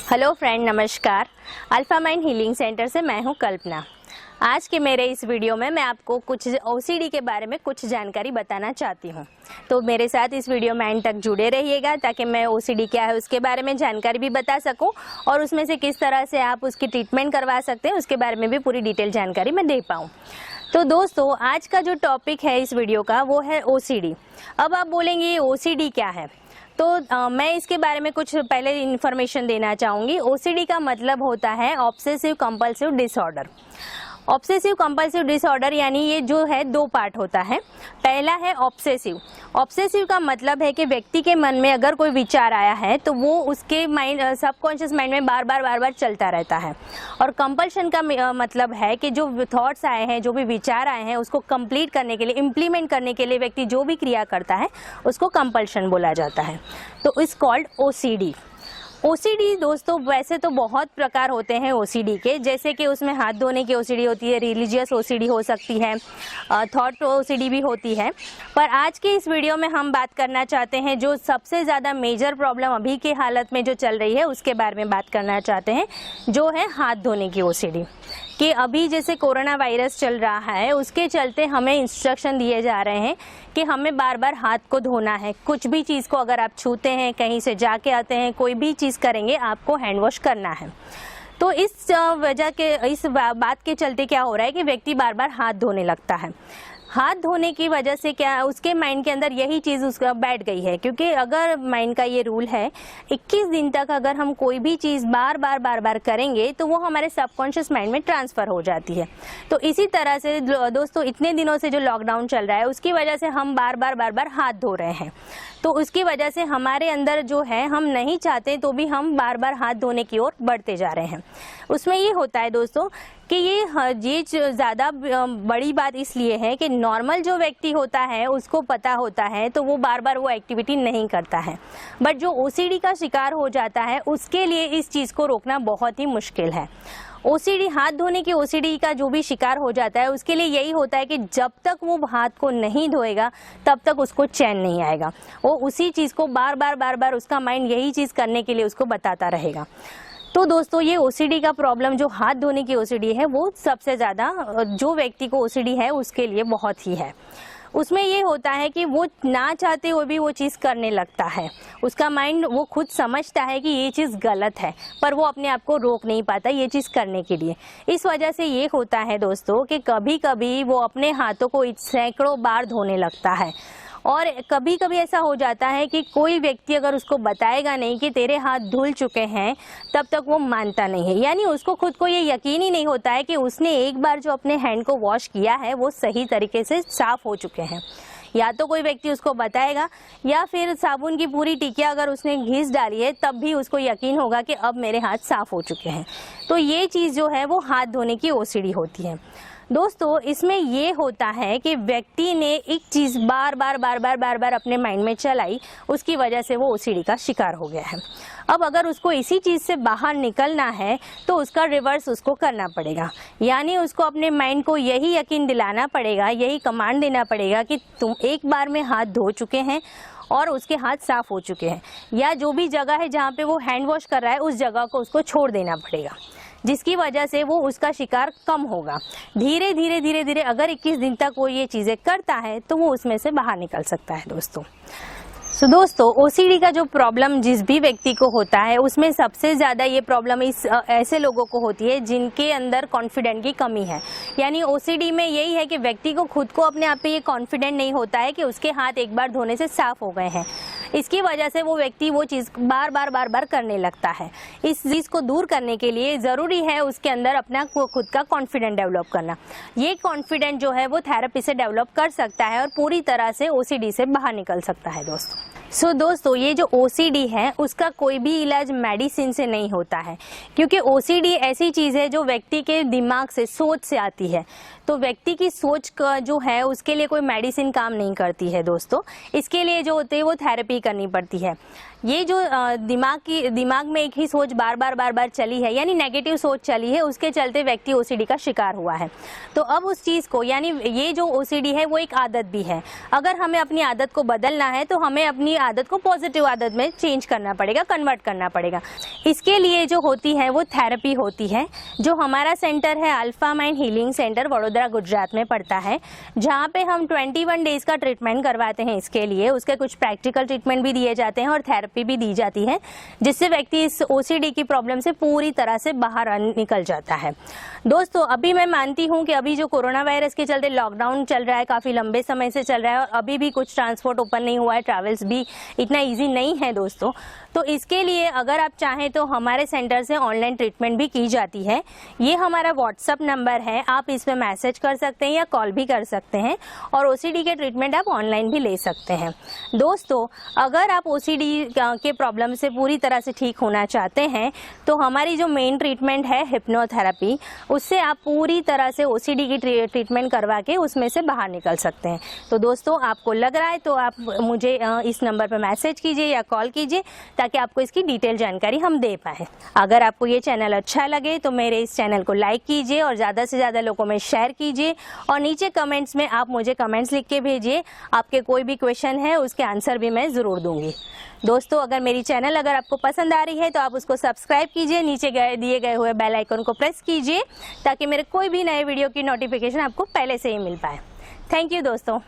Hello friend, नमस्कार। Alpha mind healing centre से मैं हूं कल्पना। आज के मेरे इस वीडियो में मैं आपको कुछ ओसीडी के बारे में कुछ जानकारी बताना चाहती हूं। तो मेरे साथ इस वीडियो में एंड तक जुड़े रहिएगा ताकि मैं ओसीडी क्या है उसके बारे में जानकारी भी बता सकूं और उसमें से किस तरह से आप उसकी ट्रीटमेंट करवा सकते हैं उसके बारे में भी पूरी डिटेल जानकारी मैं दे पाऊँ। तो दोस्तों, आज का जो टॉपिक है इस वीडियो का वो है ओसीडी। अब आप बोलेंगे ये ओसीडी क्या है, तो मैं इसके बारे में कुछ पहले इन्फॉर्मेशन देना चाहूँगी। ओसीडी का मतलब होता है obsessive compulsive disorder. Obsessive compulsive disorder यानी ये जो है दो पार्ट होता है। पहला है ऑब्सेसिव। ऑब्सेसिव का मतलब है कि व्यक्ति के मन में अगर कोई विचार आया है तो वो उसके माइंड सबकॉन्शियस माइंड में बार बार चलता रहता है। और कंपल्शन का मतलब है कि जो थॉट्स आए हैं, जो भी विचार आए हैं, उसको कंप्लीट करने के लिए, इम्प्लीमेंट करने के लिए व्यक्ति जो भी क्रिया करता है उसको कंपल्शन बोला जाता है। तो इट्स कॉल्ड ओसीडी। ओसीडी दोस्तों वैसे तो बहुत प्रकार होते हैं ओसीडी के, जैसे कि उसमें हाथ धोने की ओसीडी होती है, रिलीजियस ओसीडी हो सकती है, थॉट ओसीडी भी होती है। पर आज के इस वीडियो में हम बात करना चाहते हैं जो सबसे ज़्यादा मेजर प्रॉब्लम अभी की हालत में जो चल रही है उसके बारे में बात करना चाहते हैं, जो है हाथ धोने की ओसीडी। कि अभी जैसे कोरोना वायरस चल रहा है उसके चलते हमें इंस्ट्रक्शन दिए जा रहे हैं कि हमें बार बार हाथ को धोना है। कुछ भी चीज़ को अगर आप छूते हैं, कहीं से जाके आते हैं, कोई भी चीज़ करेंगे, आपको हैंड वॉश करना है। तो इस वजह के, इस बात के चलते क्या हो रहा है कि व्यक्ति बार बार हाथ धोने लगता है। हाथ धोने की वजह से क्या उसके माइंड के अंदर यही चीज़ उसका बैठ गई है, क्योंकि अगर माइंड का ये रूल है 21 दिन तक अगर हम कोई भी चीज़ बार बार करेंगे तो वो हमारे सबकॉन्शियस माइंड में ट्रांसफ़र हो जाती है। तो इसी तरह से दोस्तों इतने दिनों से जो लॉकडाउन चल रहा है उसकी वजह से हम बार बार हाथ धो रहे हैं। तो उसकी वजह से हमारे अंदर जो है, हम नहीं चाहते तो भी हम बार बार हाथ धोने की ओर बढ़ते जा रहे हैं। उसमें ये होता है दोस्तों कि ये ज़्यादा बड़ी बात इसलिए है कि नॉर्मल जो व्यक्ति होता है उसको पता होता है तो वो बार बार वो एक्टिविटी नहीं करता है। बट जो ओसीडी का शिकार हो जाता है उसके लिए इस चीज़ को रोकना बहुत ही मुश्किल है। ओसीडी, हाथ धोने की ओसीडी का जो भी शिकार हो जाता है उसके लिए यही होता है कि जब तक वो हाथ को नहीं धोएगा तब तक उसको चैन नहीं आएगा। वो उसी चीज़ को बार बार उसका माइंड यही चीज़ करने के लिए उसको बताता रहेगा। तो दोस्तों ये ओसीडी का प्रॉब्लम, जो हाथ धोने की ओसीडी है, वो सबसे ज़्यादा जो व्यक्ति को ओसीडी है उसके लिए बहुत ही है। उसमें ये होता है कि वो ना चाहते हुए भी वो चीज़ करने लगता है। उसका माइंड, वो खुद समझता है कि ये चीज़ गलत है पर वो अपने आप को रोक नहीं पाता ये चीज़ करने के लिए। इस वजह से ये होता है दोस्तों कि कभी कभी वो अपने हाथों को सैकड़ों बार धोने लगता है। और कभी कभी ऐसा हो जाता है कि कोई व्यक्ति अगर उसको बताएगा नहीं कि तेरे हाथ धुल चुके हैं तब तक वो मानता नहीं है। यानी उसको खुद को ये यकीन ही नहीं होता है कि उसने एक बार जो अपने हैंड को वॉश किया है वो सही तरीके से साफ़ हो चुके हैं। या तो कोई व्यक्ति उसको बताएगा या फिर साबुन की पूरी टिकिया अगर उसने घिस डाली है तब भी उसको यकीन होगा कि अब मेरे हाथ साफ़ हो चुके हैं। तो ये चीज़ जो है वो हाथ धोने की ओसीडी होती है। दोस्तों इसमें ये होता है कि व्यक्ति ने एक चीज़ बार बार अपने माइंड में चलाई, उसकी वजह से वो ओसीडी का शिकार हो गया है। अब अगर उसको इसी चीज़ से बाहर निकलना है तो उसका रिवर्स उसको करना पड़ेगा। यानी उसको अपने माइंड को यही यकीन दिलाना पड़ेगा, यही कमांड देना पड़ेगा कि तुम एक बार में हाथ धो चुके हैं और उसके हाथ साफ हो चुके हैं, या जो भी जगह है जहाँ पे वो हैंड वॉश कर रहा है उस जगह को उसको छोड़ देना पड़ेगा, जिसकी वजह से वो उसका शिकार कम होगा। धीरे धीरे अगर 21 दिन तक वो ये चीज़ें करता है तो वो उसमें से बाहर निकल सकता है दोस्तों। तो दोस्तों ओसीडी का जो प्रॉब्लम जिस भी व्यक्ति को होता है उसमें सबसे ज़्यादा ये प्रॉब्लम ऐसे लोगों को होती है जिनके अंदर कॉन्फिडेंट की कमी है। यानी ओसीडी में यही है कि व्यक्ति को खुद को अपने आप पे ये कॉन्फिडेंट नहीं होता है कि उसके हाथ एक बार धोने से साफ हो गए हैं। इसकी वजह से वो व्यक्ति वो चीज़ बार बार करने लगता है। इस चीज़ को दूर करने के लिए ज़रूरी है उसके अंदर अपना खुद का कॉन्फिडेंट डेवलप करना। ये कॉन्फिडेंट जो है वो थेरेपी से डेवलप कर सकता है और पूरी तरह से ओसीडी से बाहर निकल सकता है दोस्तों। दोस्तों ये जो ओसीडी है उसका कोई भी इलाज मेडिसिन से नहीं होता है, क्योंकि ओसीडी ऐसी चीज़ है जो व्यक्ति के दिमाग से, सोच से आती है। तो व्यक्ति की सोच का जो है उसके लिए कोई मेडिसिन काम नहीं करती है दोस्तों। इसके लिए जो होती है वो थेरेपी करनी पड़ती है। ये जो दिमाग में एक ही सोच बार बार चली है, यानी नेगेटिव सोच चली है, उसके चलते व्यक्ति ओसीडी का शिकार हुआ है। तो अब उस चीज़ को, यानी ये जो ओसीडी है वो एक आदत भी है। अगर हमें अपनी आदत को बदलना है तो हमें अपनी आदत को पॉजिटिव आदत में चेंज करना पड़ेगा, कन्वर्ट करना पड़ेगा। इसके लिए जो होती है वो थेरेपी होती है, जो हमारा सेंटर है alpha mind healing centre Vadodara Gujarat में पड़ता है, जहाँ पे हम 21 डेज का ट्रीटमेंट करवाते हैं। इसके लिए उसके कुछ प्रैक्टिकल ट्रीटमेंट भी दिए जाते हैं और थेरेपी भी दी जाती है, जिससे व्यक्ति इस ओसीडी की प्रॉब्लम से पूरी तरह से बाहर निकल जाता है। दोस्तों, अभी मैं मानती हूँ कि अभी जो कोरोना वायरस के चलते लॉकडाउन चल रहा है, काफ़ी लंबे समय से चल रहा है, और अभी भी कुछ ट्रांसपोर्ट ओपन नहीं हुआ है, ट्रैवल्स भी इतना ईजी नहीं है दोस्तों। तो इसके लिए अगर आप चाहें तो हमारे सेंटर से ऑनलाइन ट्रीटमेंट भी की जाती है। ये हमारा व्हाट्सअप नंबर है, आप इसमें मैसेज कर सकते हैं या कॉल भी कर सकते हैं, और ओसीडी के ट्रीटमेंट आप ऑनलाइन भी ले सकते हैं। दोस्तों, अगर आप ओसीडी के प्रॉब्लम से पूरी तरह से ठीक होना चाहते हैं तो हमारी जो मेन ट्रीटमेंट है हिप्नोथेरेपी, उससे आप पूरी तरह से ओसीडी की ट्रीटमेंट करवा के उसमें से बाहर निकल सकते हैं। तो दोस्तों, आपको लग रहा है तो आप मुझे इस नंबर पर मैसेज कीजिए या कॉल कीजिए, ताकि आपको इसकी डिटेल जानकारी हम दे पाए। अगर आपको ये चैनल अच्छा लगे तो मेरे इस चैनल को लाइक कीजिए और ज़्यादा से ज़्यादा लोगों में शेयर कीजिए, और नीचे कमेंट्स में आप मुझे कमेंट्स लिख के भेजिए। आपके कोई भी क्वेश्चन है उसके आंसर भी मैं ज़रूर दूंगी। दोस्तों, अगर मेरी चैनल अगर आपको पसंद आ रही है तो आप उसको सब्सक्राइब कीजिए, नीचे दिए गए हुए बेल आइकन को प्रेस कीजिए, ताकि मेरे कोई भी नए वीडियो की नोटिफिकेशन आपको पहले से ही मिल पाए। थैंक यू दोस्तों।